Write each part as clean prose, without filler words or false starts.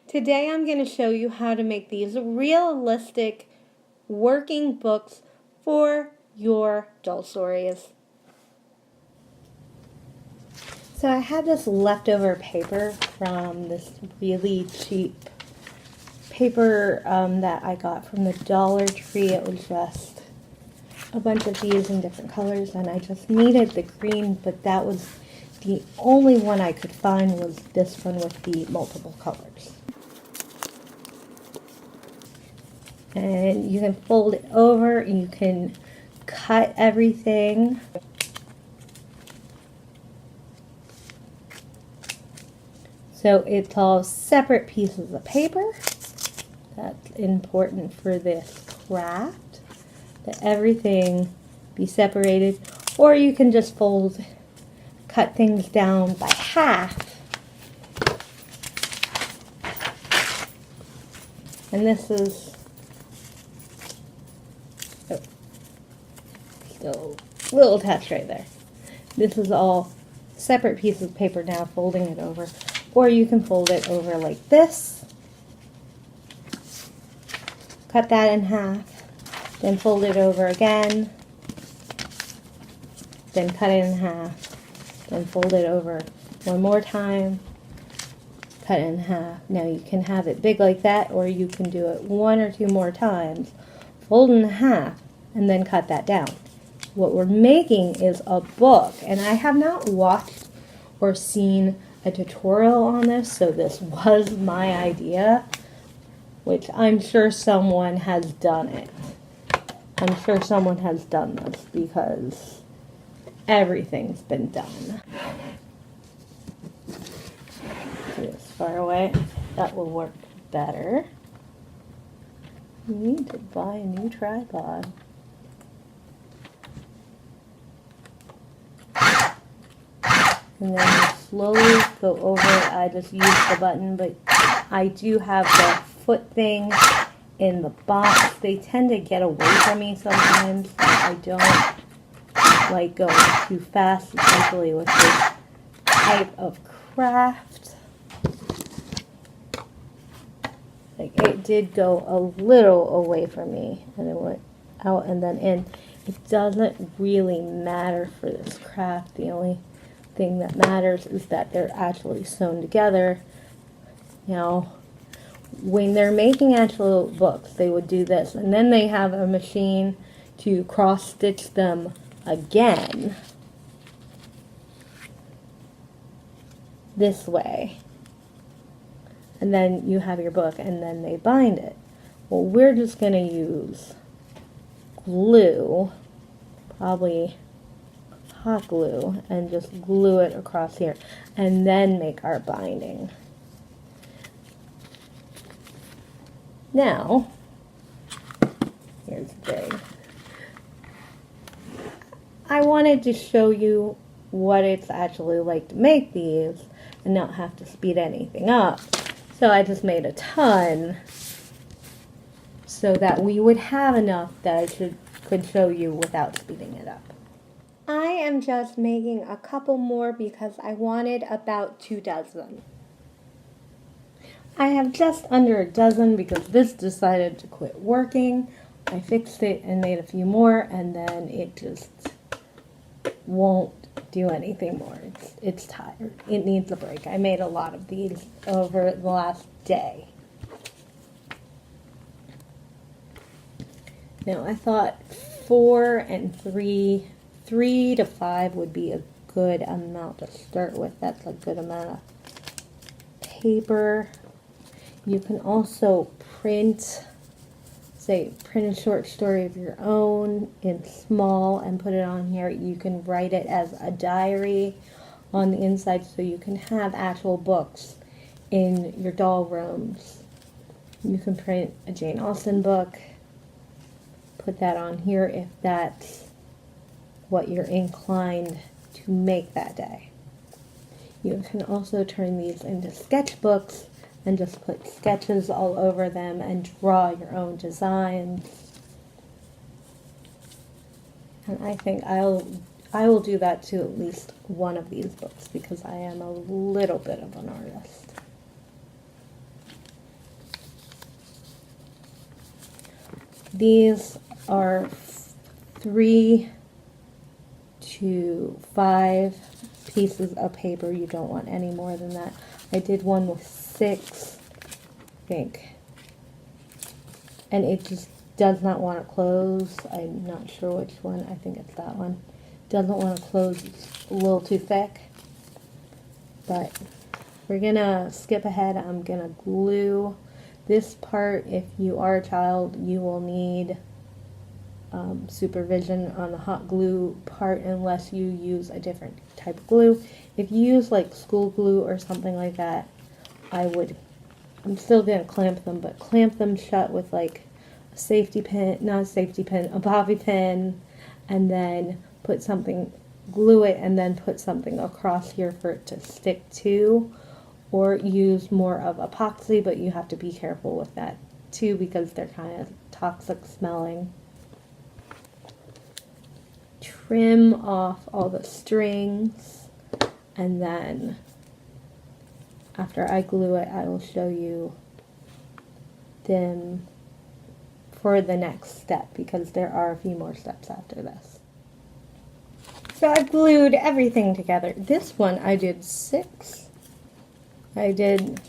Today I'm going to show you how to make these realistic working books for your doll stories. So I had this leftover paper from this really cheap paper that I got from the Dollar Tree. It was just a bunch of these in different colors, and I just needed the green, but that was the only one I could find was this one with the multiple colors. And you can fold it over, you can cut everything. So it's all separate pieces of paper. That's important for this craft, that everything be separated. Or you can just cut things down by half. And this is still a little attached right there. This is all separate pieces of paper now, folding it over. Or you can fold it over like this. Cut that in half. Then fold it over again. Then cut it in half. Then fold it over one more time. Cut it in half. Now you can have it big like that, or you can do it one or two more times. Fold in half and then cut that down. What we're making is a book, and I have not watched or seen a tutorial on this, so this was my idea, which I'm sure someone has done it. I'm sure someone has done this because everything's been done. This far away, that will work better. You need to buy a new tripod. And then you slowly go over it. I just use the button, but I do have the foot thing in the box. They tend to get away from me sometimes. I don't like going too fast, especially with this type of craft. Like, it did go a little away from me, and it went out and then in. It doesn't really matter for this craft. The only thing that matters is that they're actually sewn together. Now, when they're making actual books, they would do this, and then they have a machine to cross stitch them again this way, and then you have your book, and then they bind it. Well, we're just going to use glue, probably hot glue, and just glue it across here, and then make our binding. Now, here's the thing. I wanted to show you what it's actually like to make these and not have to speed anything up. So I just made a ton so that we would have enough that I could show you without speeding it up. I am just making a couple more because I wanted about 2 dozen. I have just under a dozen because this decided to quit working. I fixed it and made a few more, and then it just won't do anything more. It's tired. It needs a break. I made a lot of these over the last day. Now I thought 4 and 3 to 5 would be a good amount to start with. That's a good amount of paper. You can also print a short story of your own in small and put it on here. You can write it as a diary on the inside, so you can have actual books in your doll rooms. You can print a Jane Austen book, put that on here if that's what you're inclined to make that day. You can also turn these into sketchbooks and just put sketches all over them and draw your own designs. And I think I will do that to at least one of these books because I am a little bit of an artist. These are 3 to 5 pieces of paper. You don't want any more than that. I did one with 6, I think. And it just does not want to close. I'm not sure which one. I think it's that one. Doesn't want to close. It's a little too thick. But we're going to skip ahead. I'm going to glue this part. If you are a child, you will need supervision on the hot glue part unless you use a different type of glue. If you use like school glue or something like that, I'm still going to clamp them, but clamp them shut with like a safety pin, not a safety pin, a bobby pin, and then put something, glue it, and then put something across here for it to stick to, or use more of epoxy, but you have to be careful with that too because they're kind of toxic smelling. Trim off all the strings, and then after I glue it, I will show you them for the next step because there are a few more steps after this. So I glued everything together. This one I did 6. I did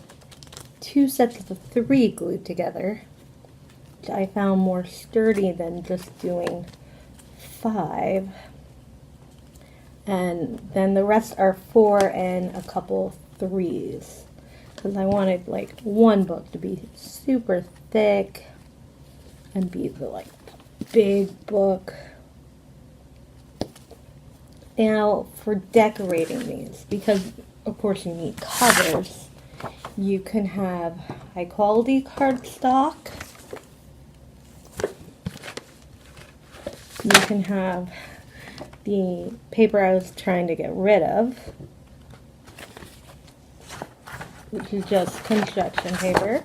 2 sets of 3 glued together, which I found more sturdy than just doing 5. And then the rest are 4 and a couple 3s. Because I wanted like one book to be super thick and be the like big book. Now for decorating these, because of course you need covers, you can have high quality cardstock. You can have the paper I was trying to get rid of, which is just construction paper.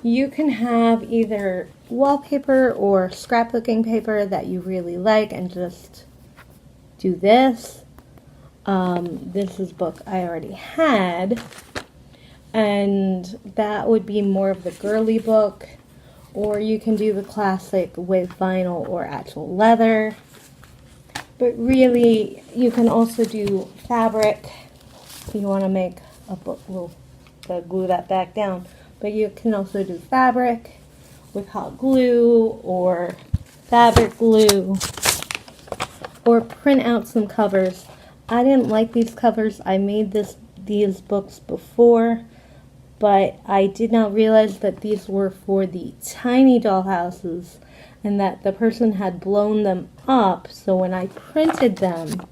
You can have either wallpaper or scrapbooking paper that you really like and just do this. This is a book I already had, and that would be more of the girly book, or you can do the classic with vinyl or actual leather. But really, you can also do fabric if you want to make a book. We'll glue that back down. But you can also do fabric with hot glue or fabric glue, or print out some covers. I didn't like these covers. I made these books before, but I did not realize that these were for the tiny dollhouses and that the person had blown them up, so when I printed them,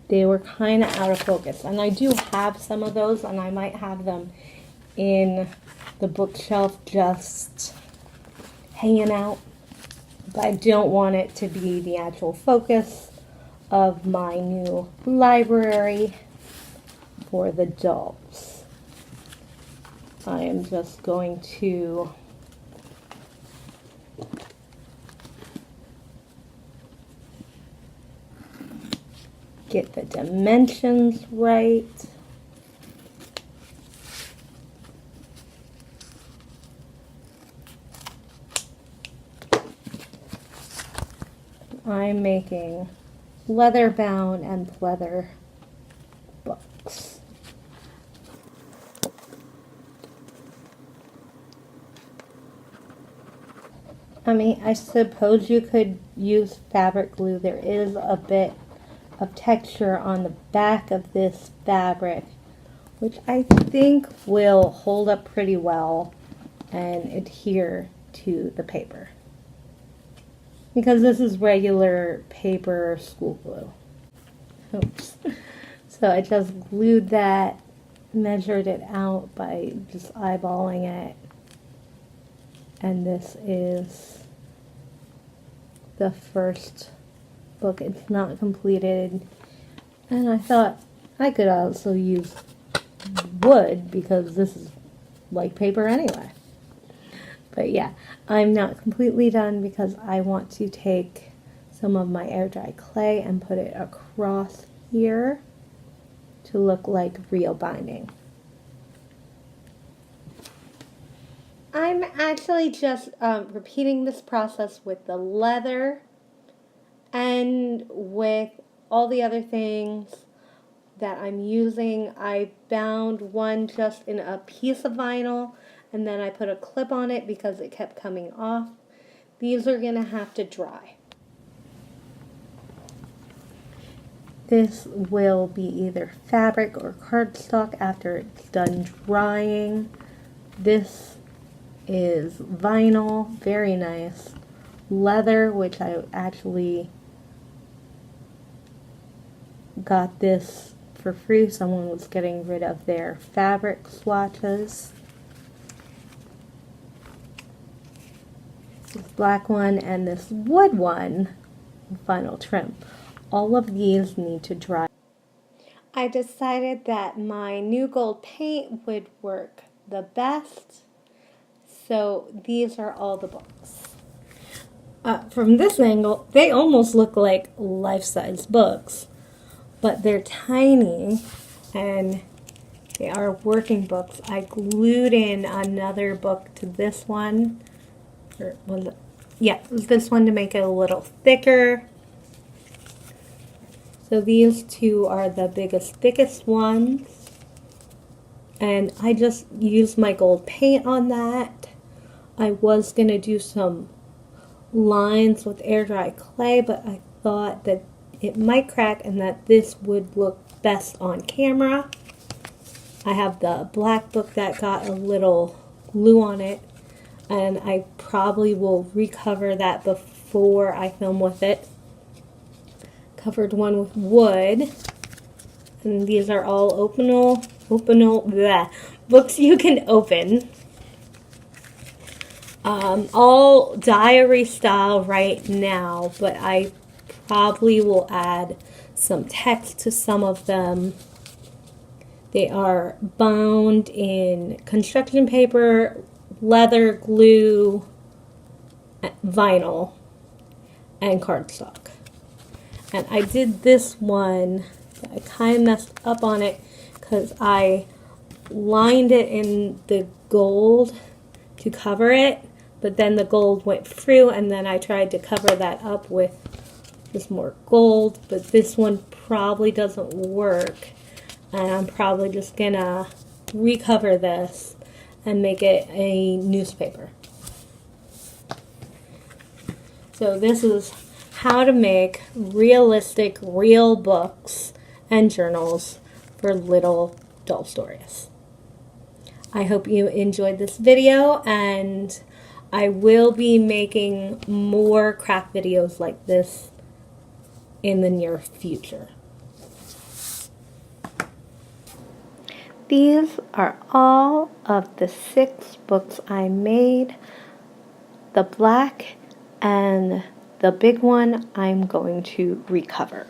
they were kind of out of focus. And I do have some of those, and I might have them in the bookshelf just hanging out, but I don't want it to be the actual focus of my new library for the dolls. I am just going to get the dimensions right. I'm making leather bound and pleather books. I mean, I suppose you could use fabric glue. There is a bit of texture on the back of this fabric, which I think will hold up pretty well and adhere to the paper, because this is regular paper school glue. Oops. So I just glued that, measured it out by just eyeballing it, and this is the first book. It's not completed, and I thought I could also use wood because this is like paper anyway. But yeah, I'm not completely done because I want to take some of my air dry clay and put it across here to look like real binding. I'm actually just repeating this process with the leather and with all the other things that I'm using. I bound one just in a piece of vinyl and then I put a clip on it because it kept coming off. These are going to have to dry. This will be either fabric or cardstock after it's done drying. This is vinyl, very nice. Leather, which I actually got this for free. Someone was getting rid of their fabric swatches. This black one and this wood one, final trim. All of these need to dry. I decided that my new gold paint would work the best. So these are all the books. From this angle, they almost look like life-size books, but they're tiny and they are working books. I glued in another book to this one. Or was it? Yeah, it was this one to make it a little thicker. So these two are the biggest, thickest ones. And I just used my gold paint on that. I was going to do some lines with air dry clay, but I thought that it might crack and that this would look best on camera. I have the black book that got a little glue on it, and I probably will recover that before I film with it. Covered one with wood, and these are all books you can open. All diary style right now, but I probably will add some text to some of them. They are bound in construction paper, leather, glue, vinyl, and cardstock. And I did this one, I kind of messed up on it because I lined it in the gold to cover it, but then the gold went through and then I tried to cover that up with this more gold, but this one probably doesn't work. And I'm probably just gonna recover this and make it a newspaper. So this is how to make realistic, real books and journals for little doll stories. I hope you enjoyed this video, and I will be making more craft videos like this in the near future. These are all of the 6 books I made. The black and the big one I'm going to recover.